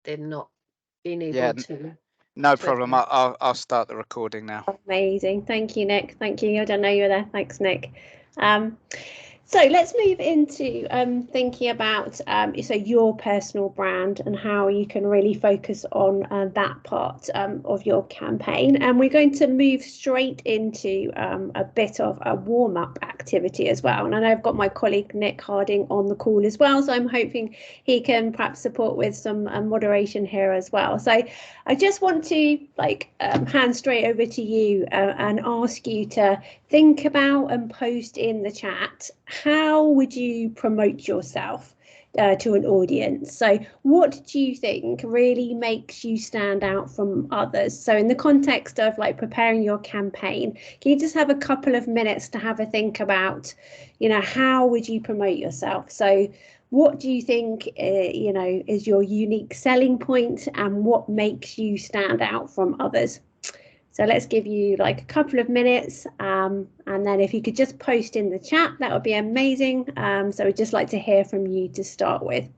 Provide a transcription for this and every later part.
they're not being able Yeah, to. no problem. I'll start the recording now. Amazing. Thank you, Nick. Thank you. I don't know you were there. Thanks, Nick. So let's move into thinking about so your personal brand and how you can really focus on that part of your campaign. And we're going to move straight into a bit of a warm-up activity as well. And I know I've got my colleague Nick Harding on the call as well, so I'm hoping he can perhaps support with some moderation here as well. So I just want to hand straight over to you and ask you to think about and post in the chat, how would you promote yourself to an audience? So what do you think really makes you stand out from others? So in the context of like preparing your campaign, can you just have a couple of minutes to have a think about, you know, how would you promote yourself? So what do you think, you know, is your unique selling point and what makes you stand out from others? So let's give you like a couple of minutes and then if you could just post in the chat, that would be amazing. So we'd just like to hear from you to start with.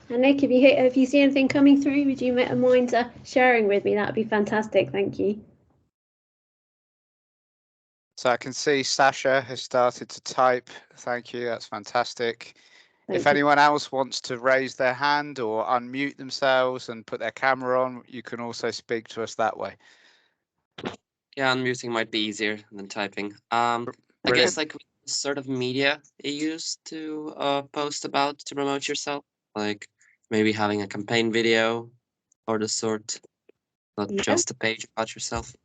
And Nick, if you see anything coming through, would you mind sharing with me? That would be fantastic. Thank you. So I can see Sasha has started to type. Thank you. That's fantastic. If anyone else wants to raise their hand or unmute themselves and put their camera on, you can also speak to us that way. Yeah, unmuting might be easier than typing. I guess like sort of media you use to post about to promote yourself, like maybe having a campaign video or the sort, not just a page about yourself.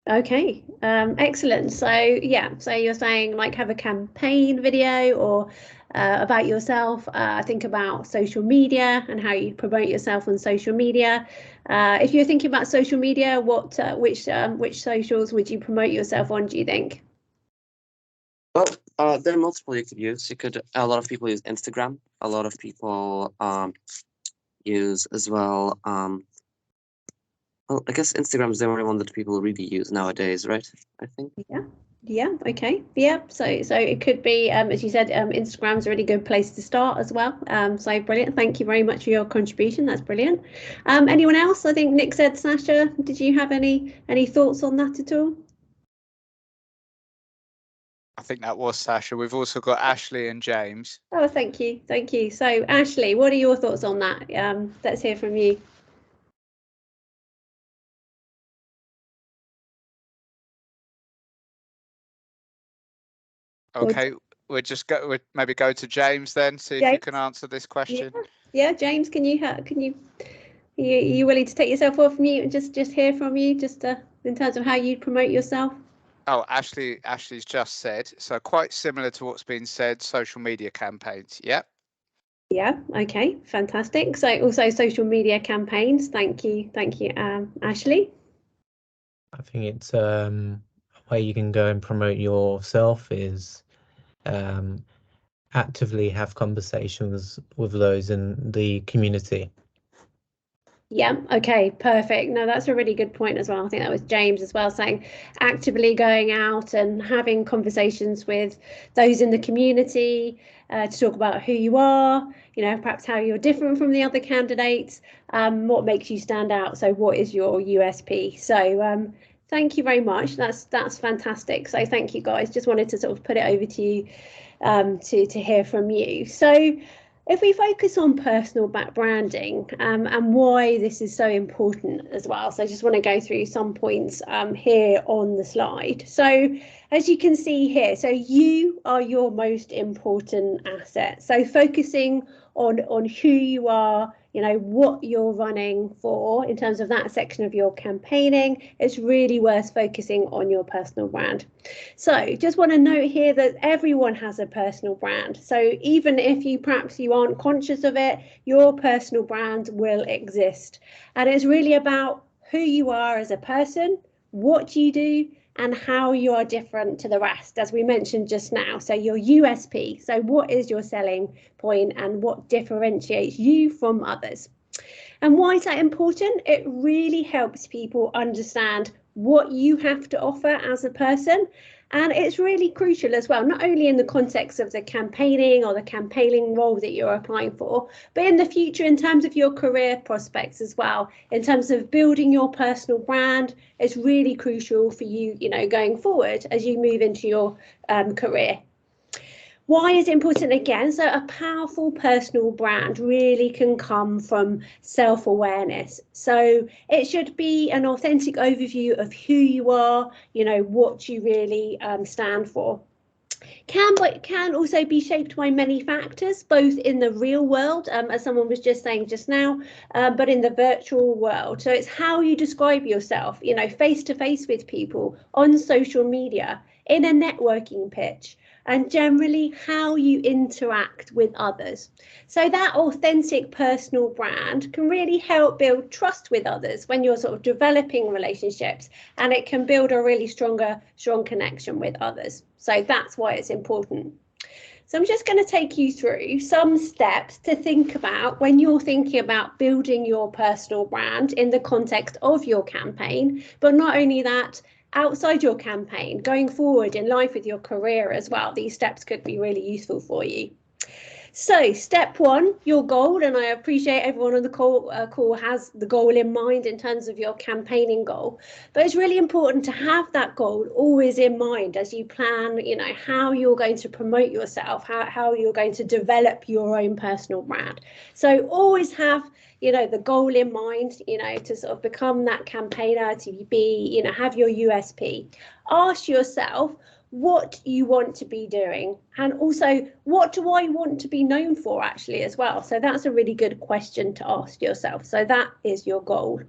Okay, excellent. So yeah, so you're saying like have a campaign video or about yourself. Think about social media and how you promote yourself on social media. If you're thinking about social media, which socials would you promote yourself on, do you think? Well, there are multiple you could use. A lot of people use Instagram. A lot of people use as well. Well, I guess Instagram is the only one that people really use nowadays, right? I think. Yeah. Okay. Yeah. So it could be, as you said, Instagram's a really good place to start as well. So brilliant. Thank you very much for your contribution. That's brilliant. Anyone else? I think Nick said, Sasha, did you have any thoughts on that at all? I think that was Sasha. We've also got Ashley and James. Oh, thank you. Thank you. So Ashley, what are your thoughts on that? Let's hear from you. Okay, we'll maybe go to James then, see if you can answer this question. Yeah, James, can you you willing to take yourself off mute and just hear from you, just in terms of how you promote yourself? Oh, Ashley's just said, so quite similar to what's been said, social media campaigns. Yeah. Yeah, okay, fantastic. So also social media campaigns. Thank you, Ashley. I think it's a way you can go and promote yourself is actively have conversations with those in the community. Yeah, okay, perfect. No, that's a really good point as well. I think that was James as well, saying actively going out and having conversations with those in the community to talk about who you are, you know, perhaps how you're different from the other candidates, what makes you stand out. So what is your USP? So thank you very much. That's fantastic. So thank you guys. Just wanted to sort of put it over to you to hear from you. So if we focus on personal branding and why this is so important as well, so I just want to go through some points here on the slide. So as you can see here, so you are your most important asset. So focusing on who you are, you know, what you're running for in terms of that section of your campaigning, it's really worth focusing on your personal brand. So just want to note here that everyone has a personal brand. So even if perhaps you aren't conscious of it, your personal brand will exist. And it's really about who you are as a person, what you do, and how you are different to the rest, as we mentioned just now. So your USP, so what is your selling point and what differentiates you from others? And why is that important? It really helps people understand what you have to offer as a person. And it's really crucial as well, not only in the context of the campaigning or the campaigning role that you're applying for, but in the future in terms of your career prospects as well, in terms of building your personal brand. It's really crucial for you, you know, going forward as you move into your career. Why is it important again? So a powerful personal brand really can come from self-awareness. So it should be an authentic overview of who you are, you know, what you really stand for. Can also be shaped by many factors, both in the real world, as someone was just saying just now, but in the virtual world. So it's how you describe yourself, you know, face to face with people, on social media, in a networking pitch, and generally how you interact with others. So that authentic personal brand can really help build trust with others when you're sort of developing relationships, and it can build a really strong connection with others. So that's why it's important. So I'm just going to take you through some steps to think about when you're thinking about building your personal brand in the context of your campaign, but not only that, outside your campaign, going forward in life with your career as well. These steps could be really useful for you. So step one, your goal, and I appreciate everyone on the call has the goal in mind in terms of your campaigning goal, but it's really important to have that goal always in mind as you plan, you know, how you're going to promote yourself, how you're going to develop your own personal brand. So always have, you know, the goal in mind, you know, to sort of become that campaigner, to be, you know, have your USP. Ask yourself what you want to be doing, and also what do I want to be known for actually as well. So that's a really good question to ask yourself. So that is your goal.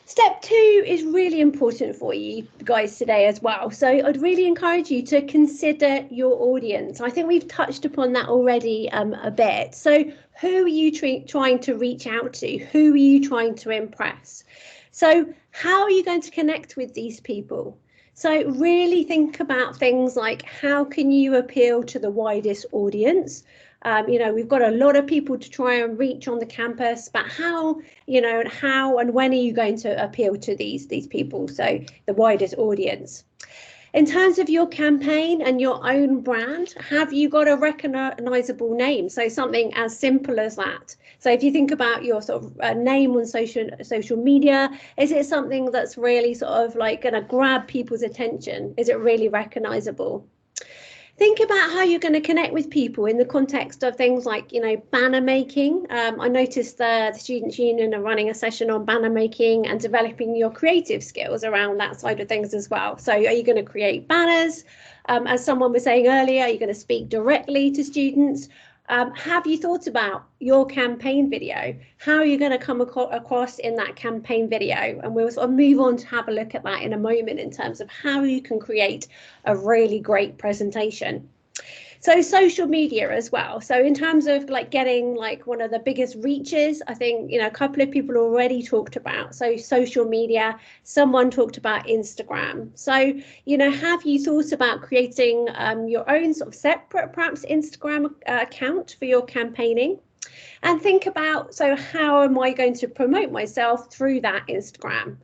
Step two is really important for you guys today as well. So I'd really encourage you to consider your audience. I think we've touched upon that already a bit. So who are you trying to reach out to? Who are you trying to impress? So how are you going to connect with these people? So really think about things like, how can you appeal to the widest audience? You know, we've got a lot of people to try and reach on the campus, but how, you know, and how and when are you going to appeal to these people, so the widest audience? In terms of your campaign and your own brand, have you got a recognizable name? So something as simple as that. So if you think about your sort of name on social media, is it something that's really sort of like going to grab people's attention? Is it really recognizable? Think about how you're going to connect with people in the context of things like, you know, banner making. I noticed the Students' Union are running a session on banner making and developing your creative skills around that side of things as well. So are you going to create banners? As someone was saying earlier, are you going to speak directly to students? Have you thought about your campaign video? How are you going to come across in that campaign video? And we'll sort of move on to have a look at that in a moment in terms of how you can create a really great presentation. So social media as well. So in terms of like getting like one of the biggest reaches, I think, you know, a couple of people already talked about. So social media, someone talked about Instagram. So, you know, have you thought about creating your own sort of separate, perhaps Instagram account for your campaigning? And think about, so how am I going to promote myself through that Instagram?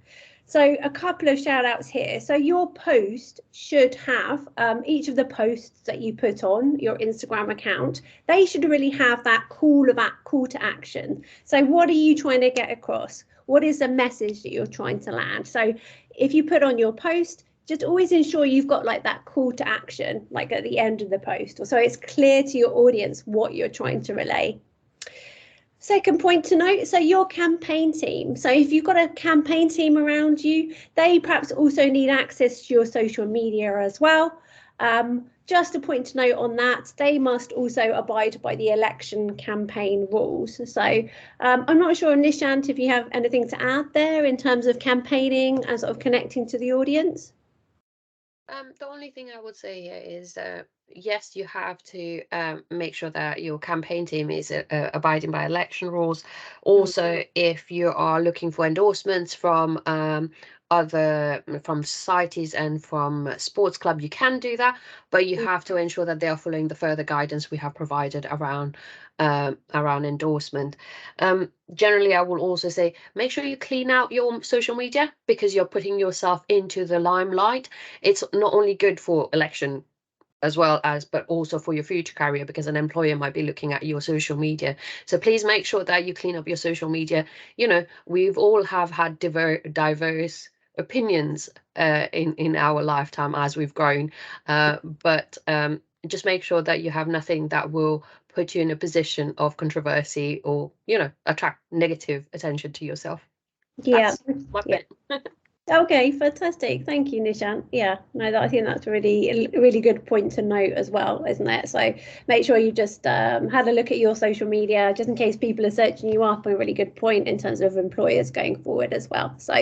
So a couple of shout outs here. So your post should have, each of the posts that you put on your Instagram account, they should really have that call to action. So what are you trying to get across? What is the message that you're trying to land? So if you put on your post, just always ensure you've got like that call to action, like at the end of the post, or so it's clear to your audience what you're trying to relay. Second point to note, so your campaign team. So if you've got a campaign team around you, they perhaps also need access to your social media as well. Just a point to note on that, they must also abide by the election campaign rules. So I'm not sure, Nishant, if you have anything to add there in terms of campaigning and sort of connecting to the audience. The only thing I would say here is yes, you have to make sure that your campaign team is abiding by election rules. Also, if you are looking for endorsements from from societies and from sports club, you can do that, but you have to ensure that they are following the further guidance we have provided around endorsement. Generally, I will also say, make sure you clean out your social media, because you're putting yourself into the limelight. It's not only good for election as well as, but also for your future career, because an employer might be looking at your social media. So please make sure that you clean up your social media. You know, we've all have had diverse opinions in our lifetime as we've grown, but just make sure that you have nothing that will put you in a position of controversy or, you know, attract negative attention to yourself. Yeah. That's my Yeah. bit. Okay, fantastic. Thank you, Nishant. Yeah, no, I think that's a really good point to note as well, isn't it? So make sure you just had a look at your social media, just in case people are searching you up. A really good point in terms of employers going forward as well. So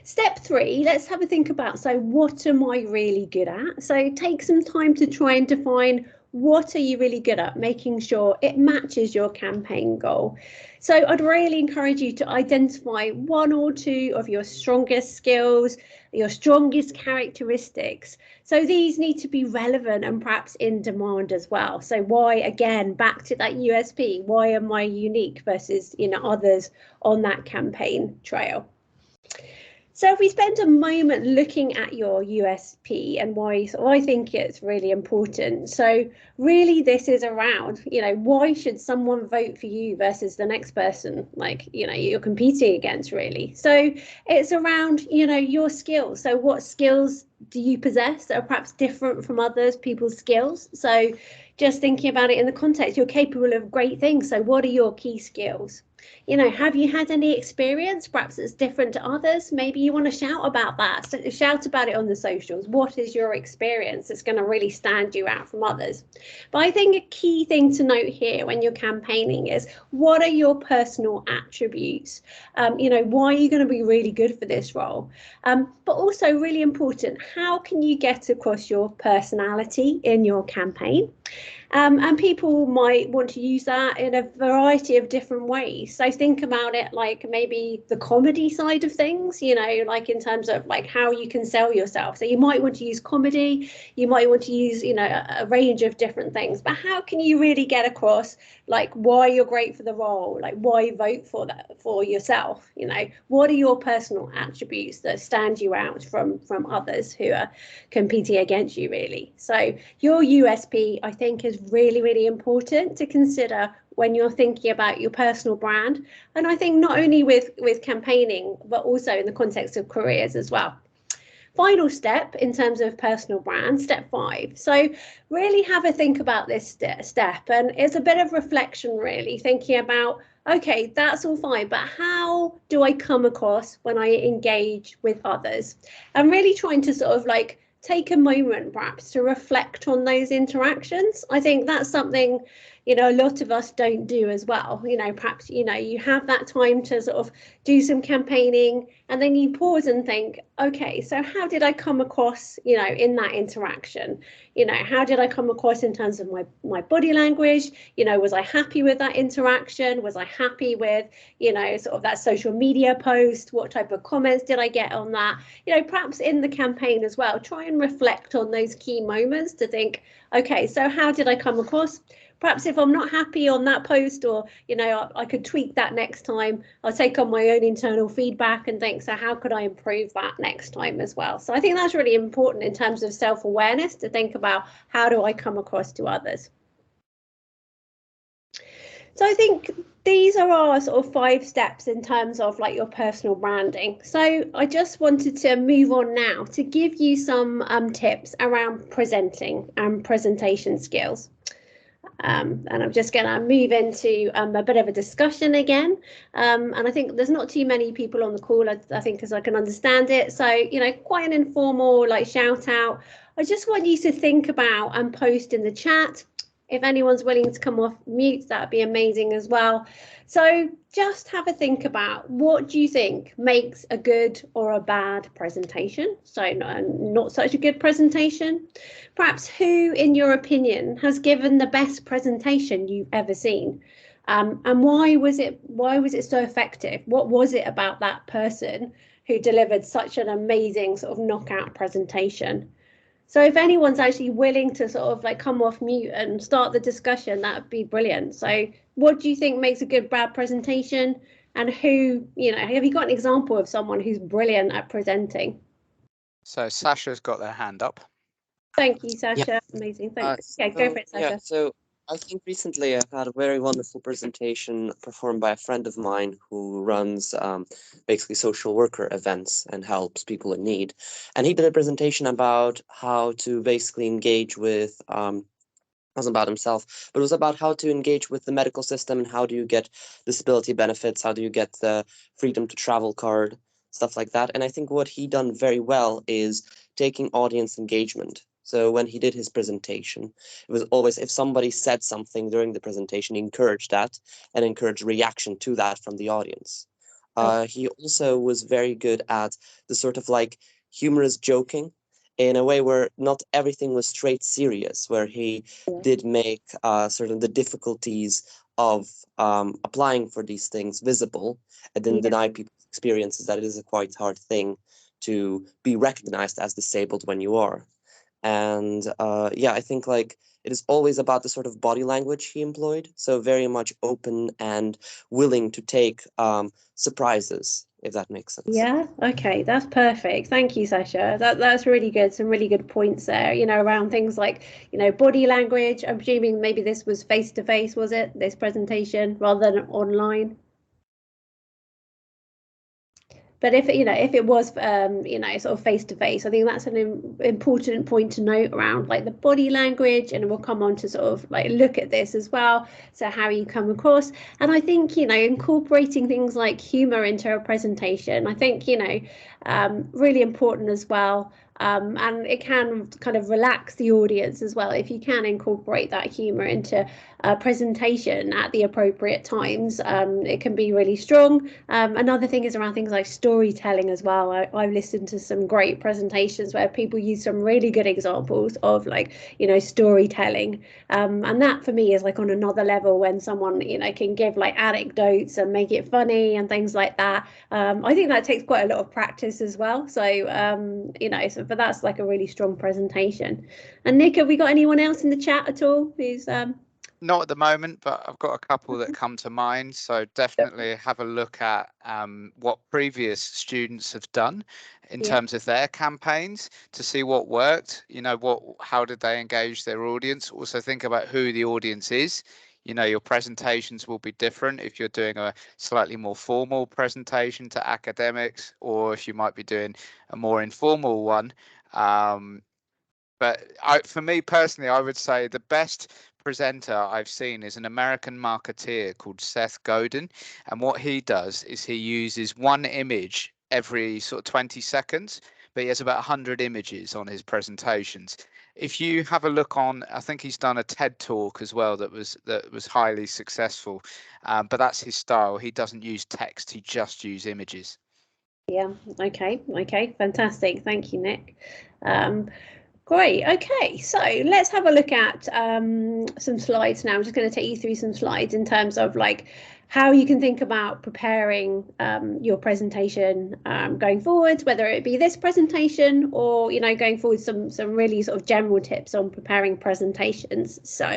step 3, let's have a think about, so what am I really good at? So take some time to try and define, what are you really good at, making sure it matches your campaign goal. So I'd really encourage you to identify 1 or 2 of your strongest skills, your strongest characteristics. So these need to be relevant and perhaps in demand as well. So why, again, back to that USP, why am I unique versus, you know, others on that campaign trail? So if we spend a moment looking at your USP and why, so I think it's really important. So really this is around, you know, why should someone vote for you versus the next person, like, you know, you're competing against, really. So it's around, you know, your skills. So what skills do you possess that are perhaps different from others, people's skills? So just thinking about it in the context, you're capable of great things. So what are your key skills? You know, have you had any experience perhaps that's different to others? Maybe you want to shout about that. So shout about it on the socials. What is your experience that's going to really stand you out from others? But I think a key thing to note here when you're campaigning is, what are your personal attributes? You know, why are you going to be really good for this role? But also really important, how can you get across your personality in your campaign? And people might want to use that in a variety of different ways. So think about it like maybe the comedy side of things, you know, like in terms of like how you can sell yourself. So you might want to use comedy, you might want to use, you know, a range of different things, but how can you really get across like why you're great for the role, like why vote for that for yourself? You know, what are your personal attributes that stand you out from others who are competing against you, really? So your USP, I think, is really important to consider when you're thinking about your personal brand. And I think not only with campaigning, but also in the context of careers as well. Final step in terms of personal brand, step 5. So really have a think about this step, and it's a bit of reflection, really thinking about, okay, that's all fine, but how do I come across when I engage with others? And really trying to sort of like take a moment perhaps to reflect on those interactions. I think that's something, you know, a lot of us don't do as well. You know, perhaps, you know, you have that time to sort of do some campaigning, and then you pause and think, okay, so how did I come across, you know, in that interaction? You know, how did I come across in terms of my body language? You know, was I happy with that interaction? Was I happy with, you know, sort of that social media post? What type of comments did I get on that? You know, perhaps in the campaign as well, try and reflect on those key moments to think, okay, so how did I come across? Perhaps if I'm not happy on that post, or, you know, I could tweak that next time, I'll take on my own internal feedback and think, so how could I improve that next time as well? So I think that's really important in terms of self-awareness, to think about, how do I come across to others? So I think these are our sort of 5 steps in terms of like your personal branding. So I just wanted to move on now to give you some tips around presenting and presentation skills. And I'm just going to move into a bit of a discussion again. And I think there's not too many people on the call, I think, as I can understand it. So, you know, quite an informal like shout out. I just want you to think about and post in the chat. If anyone's willing to come off mute, that'd be amazing as well. So just have a think about, what do you think makes a good or a bad presentation? So not such a good presentation. Perhaps who, in your opinion, has given the best presentation you've ever seen? And why was it so effective? What was it about that person who delivered such an amazing sort of knockout presentation? So if anyone's actually willing to sort of like come off mute and start the discussion, that would be brilliant. So what do you think makes a good BRAD presentation? And who, have you got an example of someone who's brilliant at presenting? So Sasha's got their hand up. Thank you, Sasha. Amazing. Thanks. Go for it, Sasha. Yeah, so I think recently I've had a very wonderful presentation performed by a friend of mine who runs basically social worker events and helps people in need. And he did a presentation about how to basically engage with wasn't about himself, but it was about how to engage with the medical system and how do you get disability benefits, how do you get the freedom to travel card, stuff like that. And I think what he done very well is taking audience engagement. So when he did his presentation, it was always if somebody said something during the presentation, he encouraged that and encouraged reaction to that from the audience. He also was very good at the sort of like humorous joking in a way where not everything was straight serious, where he did make sort of the difficulties of applying for these things visible and then deny people's experiences that it is a quite hard thing to be recognized as disabled when you are. And yeah, I think like it is always about the sort of body language he employed. So very much open and willing to take surprises, if that makes sense. Yeah, okay, that's perfect. Thank you, Sasha. That's really good. Some really good points there, around things like, body language. I'm presuming maybe this was face-to-face, was it, this presentation, rather than online? But if it was sort of face to face, I think that's an important point to note around like the body language, and we'll come on to sort of like look at this as well. So how you come across, and I think incorporating things like humor into a presentation, I think really important as well. And it can kind of relax the audience as well if you can incorporate that humor into a presentation at the appropriate times. It can be really strong. Another thing is around things like storytelling as well. I've listened to some great presentations where people use some really good examples of like storytelling, and that for me is like on another level when someone can give like anecdotes and make it funny and things like that. I think that takes quite a lot of practice as well. So but that's like a really strong presentation. And Nick, have we got anyone else in the chat at all who's Not at the moment, but I've got a couple that come to mind. So definitely have a look at what previous students have done in terms of their campaigns to see what worked. How did they engage their audience? Also think about who the audience is. Your presentations will be different if you're doing a slightly more formal presentation to academics, or if you might be doing a more informal one. But for me personally, I would say the best presenter I've seen is an American marketeer called Seth Godin. And what he does is he uses one image every sort of 20 seconds, but he has about 100 images on his presentations. If you have a look on, I think he's done a TED talk as well that was highly successful. But that's his style. He doesn't use text, he just uses images. Yeah, okay, fantastic. Thank you, Nick. Great. Okay, so let's have a look at some slides now. I'm just going to take you through some slides in terms of like how you can think about preparing your presentation going forward, whether it be this presentation or going forward some really sort of general tips on preparing presentations. So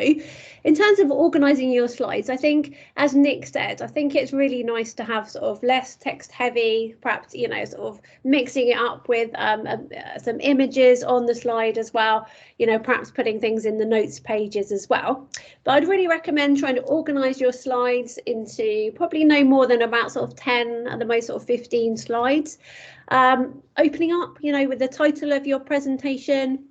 in terms of organizing your slides, I think, as Nick said, I think it's really nice to have sort of less text heavy, perhaps sort of mixing it up with some images on the slide as well, perhaps putting things in the notes pages as well. But I'd really recommend trying to organize your slides into probably no more than about sort of 10 at the most sort of 15 slides, opening up with the title of your presentation,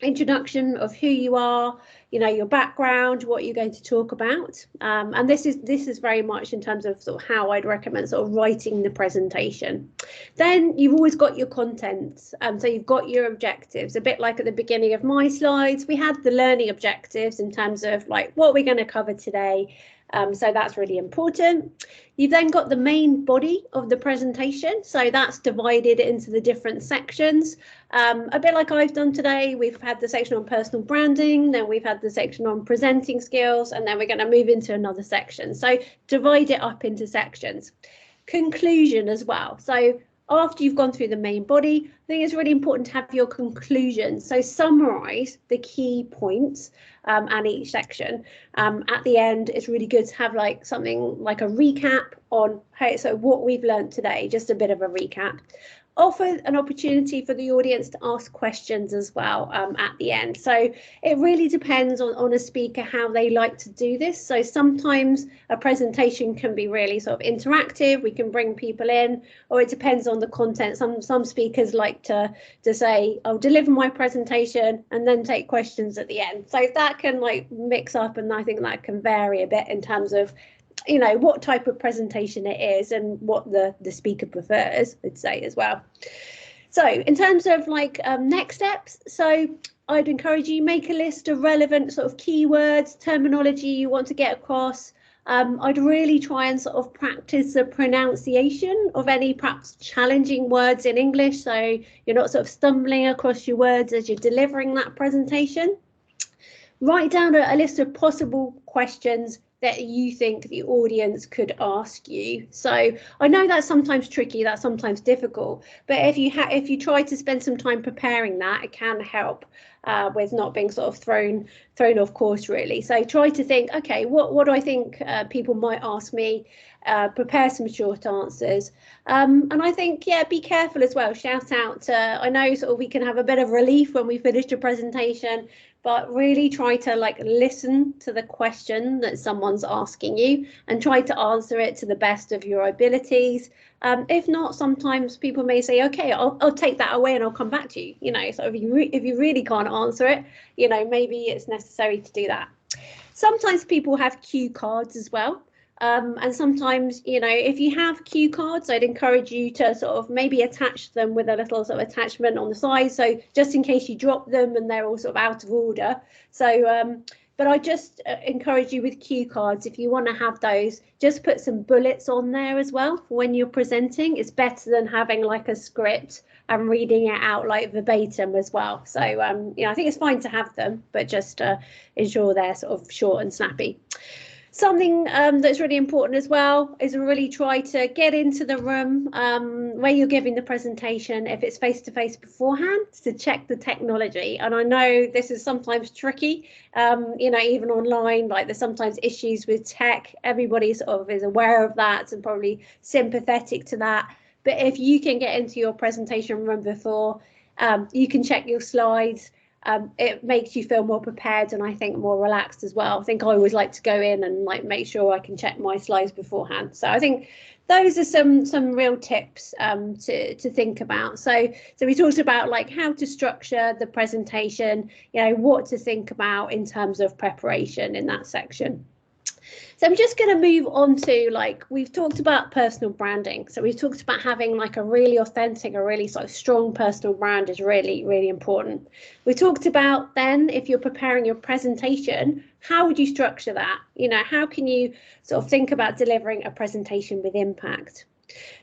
introduction of who you are, your background, what you're going to talk about, and this is very much in terms of sort of how I'd recommend sort of writing the presentation. Then you've always got your content, so you've got your objectives, a bit like at the beginning of my slides. We had the learning objectives in terms of like what we're going to cover today, So that's really important. You've then got the main body of the presentation. So that's divided into the different sections. A bit like I've done today, we've had the section on personal branding, then we've had the section on presenting skills, and then we're going to move into another section. So divide it up into sections. Conclusion as well. So after you've gone through the main body, I think it's really important to have your conclusion. So summarize the key points and each section. At the end, it's really good to have like something like a recap on what we've learned today, just a bit of a recap. Offer an opportunity for the audience to ask questions as well at the end. So it really depends on a speaker how they like to do this. So sometimes a presentation can be really sort of interactive. We can bring people in, or it depends on the content. Some speakers like to say, I'll deliver my presentation and then take questions at the end. So that can like mix up, and I think that can vary a bit in terms of what type of presentation it is and what the speaker prefers, I'd say as well. So in terms of like next steps, so I'd encourage you make a list of relevant sort of keywords, terminology you want to get across. I'd really try and sort of practice the pronunciation of any perhaps challenging words in English, so you're not sort of stumbling across your words as you're delivering that presentation. Write down a list of possible questions that you think the audience could ask you. So I know that's sometimes tricky, that's sometimes difficult, but if you try to spend some time preparing that, it can help with not being sort of thrown off course really. So try to think, okay, what do I think people might ask me? Prepare some short answers, and I think be careful as well. Shout out I know sort of we can have a bit of relief when we finish a presentation, but really try to like listen to the question that someone's asking you and try to answer it to the best of your abilities. If not, sometimes people may say, okay, I'll take that away and I'll come back to you. So if you really can't answer it, maybe it's necessary to do that. Sometimes people have cue cards as well. And sometimes, if you have cue cards, I'd encourage you to sort of maybe attach them with a little sort of attachment on the side. So just in case you drop them and they're all sort of out of order. So, but I just encourage you with cue cards, if you want to have those, just put some bullets on there as well for when you're presenting. It's better than having like a script and reading it out like verbatim as well. So, I think it's fine to have them, but just ensure they're sort of short and snappy. Something that's really important as well is really try to get into the room where you're giving the presentation, if it's face-to-face beforehand, to check the technology. And I know this is sometimes tricky, even online, like there's sometimes issues with tech. Everybody sort of is aware of that and probably sympathetic to that. But if you can get into your presentation room before, you can check your slides. It makes you feel more prepared and I think more relaxed as well. I think I always like to go in and like make sure I can check my slides beforehand. So I think those are some real tips to think about. So we talked about like how to structure the presentation, what to think about in terms of preparation in that section. So I'm just going to move on to, like, we've talked about personal branding. So we've talked about having like a really authentic, a really sort of strong personal brand is really, really important. We talked about then, if you're preparing your presentation, how would you structure that? How can you sort of think about delivering a presentation with impact?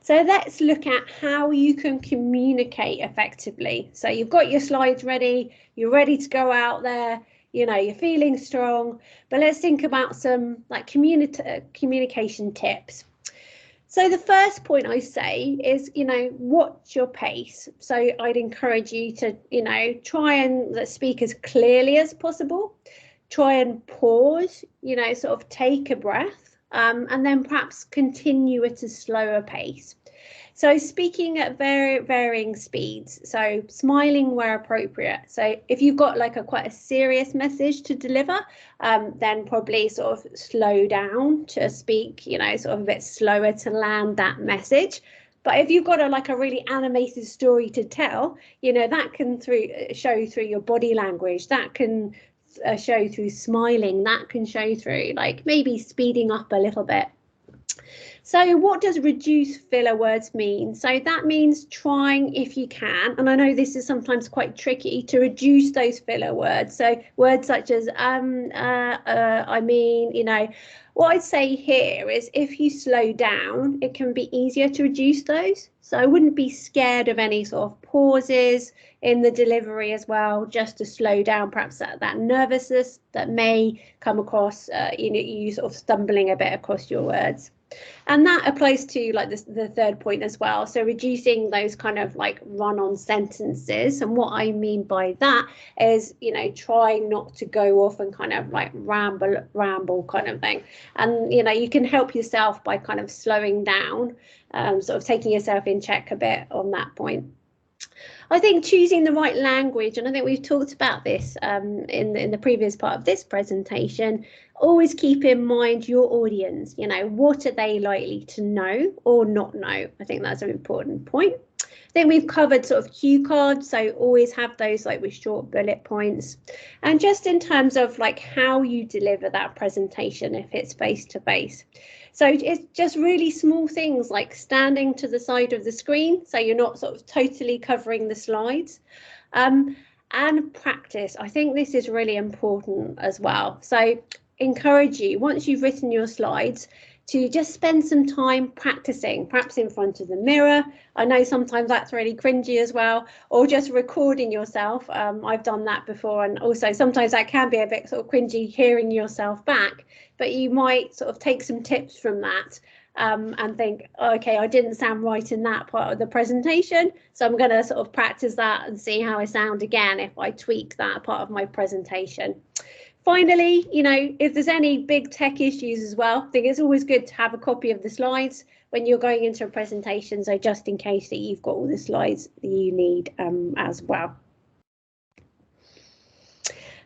So let's look at how you can communicate effectively. So you've got your slides ready, you're ready to go out there. You're feeling strong, but let's think about some like communication tips. So the first point I say is, watch your pace. So I'd encourage you to, try and speak as clearly as possible. Try and pause, sort of take a breath, and then perhaps continue at a slower pace. So speaking at varying speeds, so smiling where appropriate. So if you've got like quite a serious message to deliver, then probably sort of slow down to speak, sort of a bit slower to land that message. But if you've got a really animated story to tell, that can show through your body language, that can show through smiling, that can show through like maybe speeding up a little bit. So what does reduce filler words mean? So that means trying, if you can, and I know this is sometimes quite tricky, to reduce those filler words. So words such as I mean, you know, what I'd say here is if you slow down, it can be easier to reduce those. So I wouldn't be scared of any sort of pauses in the delivery as well, just to slow down perhaps that nervousness that may come across, you sort of stumbling a bit across your words. And that applies to like the third point as well. So reducing those kind of like run-on sentences. And what I mean by that is, you know, trying not to go off and kind of like ramble kind of thing. And, you know, you can help yourself by kind of slowing down, sort of taking yourself in check a bit on that point. I think choosing the right language, and I think we've talked about this in the previous part of this presentation, always keep in mind your audience, you know, what are they likely to know or not know? I think that's an important point. I think we've covered sort of cue cards, so always have those like with short bullet points. And just in terms of like how you deliver that presentation, if it's face to face. So it's just really small things like standing to the side of the screen, so you're not sort of totally covering the slides. And practice. I think this is really important as well. So encourage you, once you've written your slides, to just spend some time practicing, perhaps in front of the mirror. I know sometimes that's really cringy as well, or just recording yourself. I've done that before, and also sometimes that can be a bit sort of cringy hearing yourself back, but you might sort of take some tips from that and think, oh, okay, I didn't sound right in that part of the presentation, so I'm going to sort of practice that and see how I sound again if I tweak that part of my presentation. Finally, you know, if there's any big tech issues as well, I think it's always good to have a copy of the slides when you're going into a presentation, so just in case that you've got all the slides that you need as well.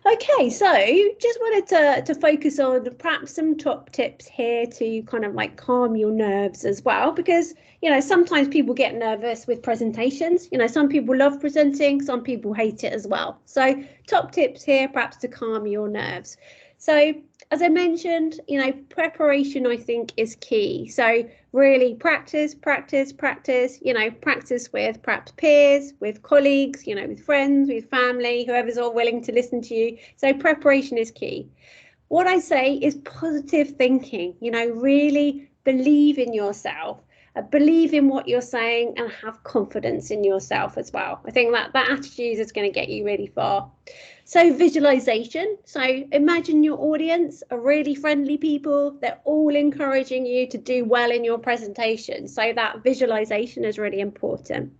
Okay, so just wanted to focus on perhaps some top tips here to kind of like calm your nerves as well, because, you know, sometimes people get nervous with presentations. You know, some people love presenting, some people hate it as well. So top tips here, perhaps to calm your nerves. So as I mentioned, you know, preparation, I think, is key. So really practice, you know, practice with perhaps peers, with colleagues, you know, with friends, with family, whoever's all willing to listen to you. So preparation is key. What I say is positive thinking, you know, really believe in yourself. Believe in what you're saying and have confidence in yourself as well. I think that attitude is going to get you really far. So visualization. So imagine your audience are really friendly people. They're all encouraging you to do well in your presentation. So that visualization is really important.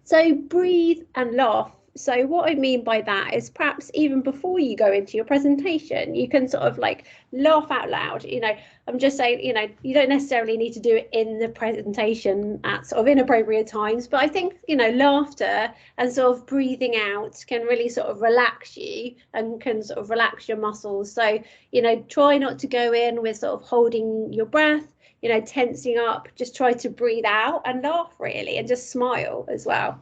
So breathe and laugh. So what I mean by that is perhaps even before you go into your presentation, you can sort of like laugh out loud. You know, I'm just saying, you know, you don't necessarily need to do it in the presentation at sort of inappropriate times, but I think, you know, laughter and sort of breathing out can really sort of relax you and can sort of relax your muscles. So, you know, try not to go in with sort of holding your breath, you know, tensing up. Just try to breathe out and laugh really, and just smile as well.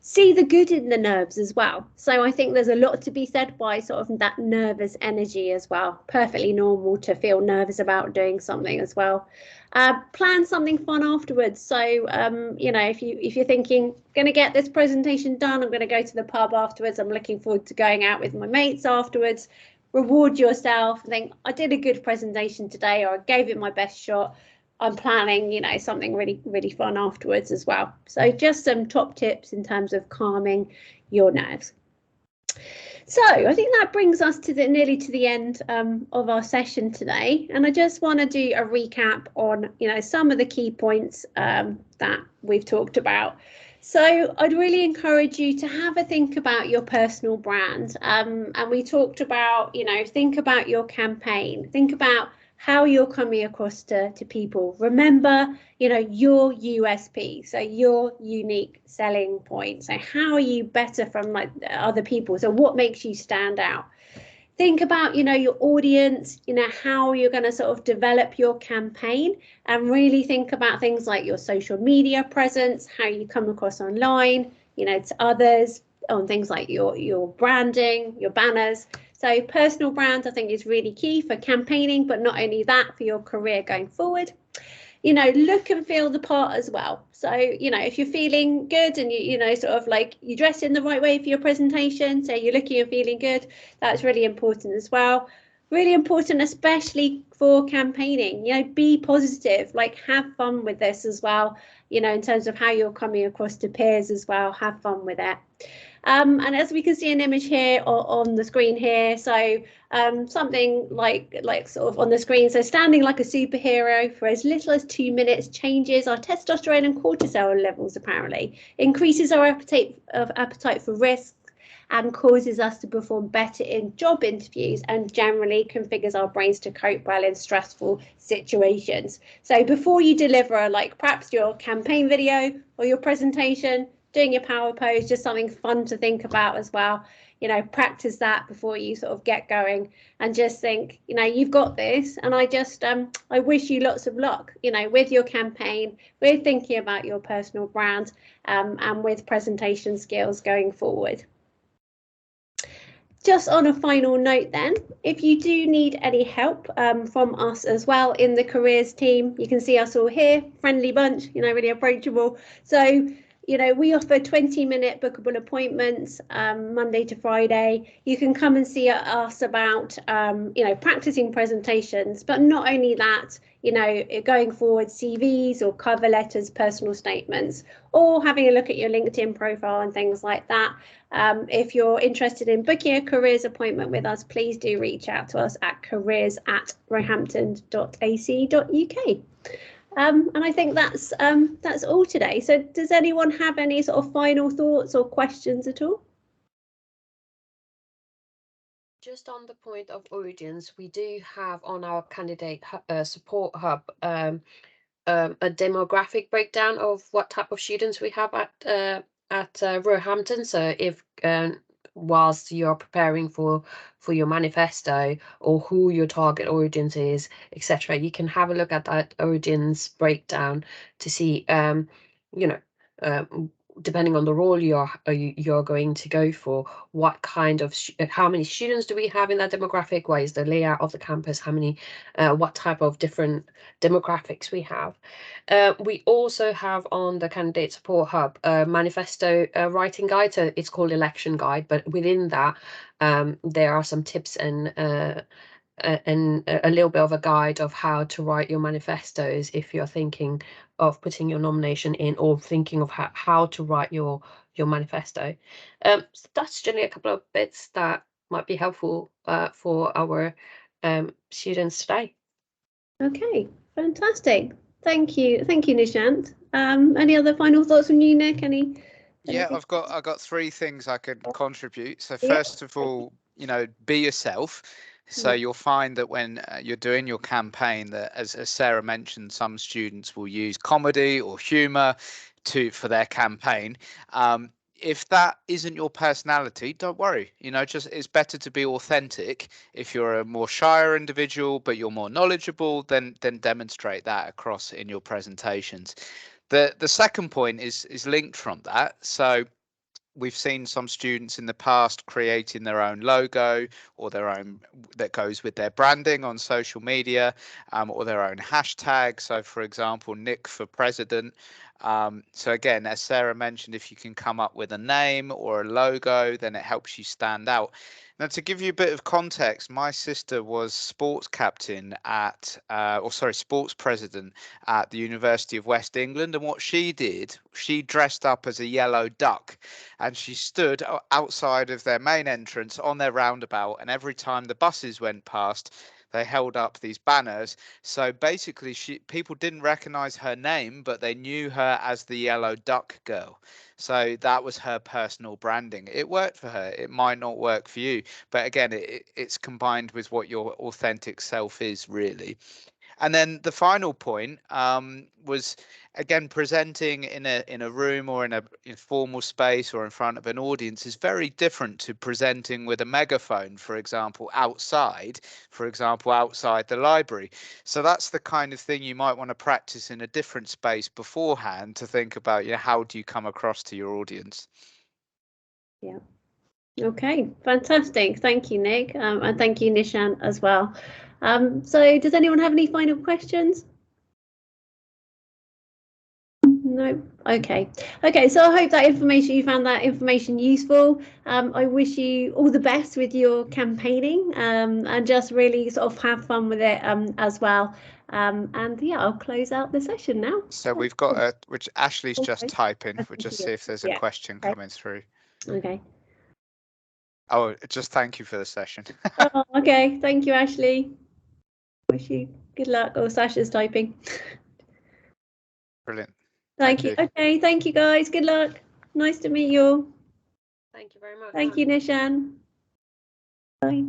See the good in the nerves as well. So I think there's a lot to be said by sort of that nervous energy as well. Perfectly normal to feel nervous about doing something as well. Plan something fun afterwards. So, you know, if you're thinking, going to get this presentation done, I'm going to go to the pub afterwards, I'm looking forward to going out with my mates afterwards, reward yourself, think, I did a good presentation today, or I gave it my best shot. I'm planning, you know, something really, really fun afterwards as well. So just some top tips in terms of calming your nerves. So I think that brings us to nearly to the end of our session today. And I just want to do a recap on, you know, some of the key points that we've talked about. So I'd really encourage you to have a think about your personal brand. And we talked about, you know, think about your campaign, think about how you're coming across to people. Remember, you know, your USP, so your unique selling point. So how are you better from like other people? So what makes you stand out? Think about, you know, your audience, you know, how you're going to sort of develop your campaign, and really think about things like your social media presence, how you come across online, you know, to others, on things like your branding, your banners. So personal brand, I think, is really key for campaigning, but not only that, for your career going forward. you know, look and feel the part as well. So, you know, if you're feeling good and you know, sort of like you dress in the right way for your presentation, so you're looking and feeling good, that's really important as well. Really important, especially for campaigning, you know, be positive, like have fun with this as well, you know, in terms of how you're coming across to peers as well, have fun with it. And as we can see an image here on the screen here, so something like sort of on the screen, so standing like a superhero for as little as 2 minutes changes our testosterone and cortisol levels, apparently, increases our appetite for risk, and causes us to perform better in job interviews, and generally configures our brains to cope well in stressful situations. So before you deliver, like perhaps your campaign video or your presentation, doing your power pose, just something fun to think about as well. You know, practice that before you sort of get going, and just think, you know, you've got this. And I just I wish you lots of luck, you know, with your campaign, with thinking about your personal brand, and with presentation skills going forward. Just on a final note then, if you do need any help from us as well in the careers team, you can see us all here, friendly bunch, you know, really approachable. So, you know, we offer 20-minute bookable appointments Monday to Friday. You can come and see us about, you know, practicing presentations, but not only that, you know, going forward, CVs or cover letters, personal statements, or having a look at your LinkedIn profile and things like that. If you're interested in booking a careers appointment with us, please do reach out to us at careers@roehampton.ac.uk. And I think that's all today. So does anyone have any sort of final thoughts or questions at all? Just on the point of audience, we do have on our candidate support hub a demographic breakdown of what type of students we have at Roehampton. So if whilst you're preparing for your manifesto, or who your target audience is, etc., you can have a look at that audience breakdown to see, you know, depending on the role you're going to go for, what kind of how many students do we have in that demographic, what is the layout of the campus, how many what type of different demographics we have. We also have on the candidate support hub a manifesto writing guide. So it's called election guide, but within that there are some tips and a little bit of a guide of how to write your manifestos if you're thinking of putting your nomination in, or thinking of how to write your manifesto. So that's generally a couple of bits that might be helpful for our students today. Okay, fantastic. Thank you, Nishant. Any other final thoughts from you, Nick? Yeah, I've got three things I could contribute. So Yeah. first of all, you know, be yourself. So Yeah. you'll find that when you're doing your campaign, that as Sarah mentioned, some students will use comedy or humor for their campaign. If that isn't your personality, don't worry. You know, just it's better to be authentic. If you're a more shyer individual but you're more knowledgeable, then demonstrate that across in your presentations. The second point is linked from that. So we've seen some students in the past creating their own logo or their own that goes with their branding on social media, or their own hashtag. So for example, Nick for president. So again, as Sarah mentioned, if you can come up with a name or a logo, then it helps you stand out. Now, to give you a bit of context, my sister was sports captain sports president at the University of West England. And what she did, she dressed up as a yellow duck, and she stood outside of their main entrance on their roundabout. And every time the buses went past, they held up these banners. So basically, people didn't recognize her name, but they knew her as the yellow duck girl. So that was her personal branding. It worked for her. It might not work for you, but again, it's combined with what your authentic self is, really. And then the final point was, again, presenting in a room or in a formal space or in front of an audience is very different to presenting with a megaphone, for example, outside the library. So that's the kind of thing you might want to practice in a different space beforehand, to think about, how do you come across to your audience? Yeah. Okay, fantastic. Thank you, Nick, and thank you, Nishant, as well. So does anyone have any final questions? No. Okay. So I hope that you found that information useful. I wish you all the best with your campaigning, and just really sort of have fun with it as well. And yeah, I'll close out the session now. So we've got which Ashley's just typing. We'll just see if there's a question coming through. Okay. Oh, just thank you for the session. Oh, okay. Thank you, Ashley. Wish you good luck. Oh, Sasha's typing. Brilliant. Thank you. Okay, thank you guys. Good luck. Nice to meet you all. Thank you very much. Thank you, Nishan. Bye.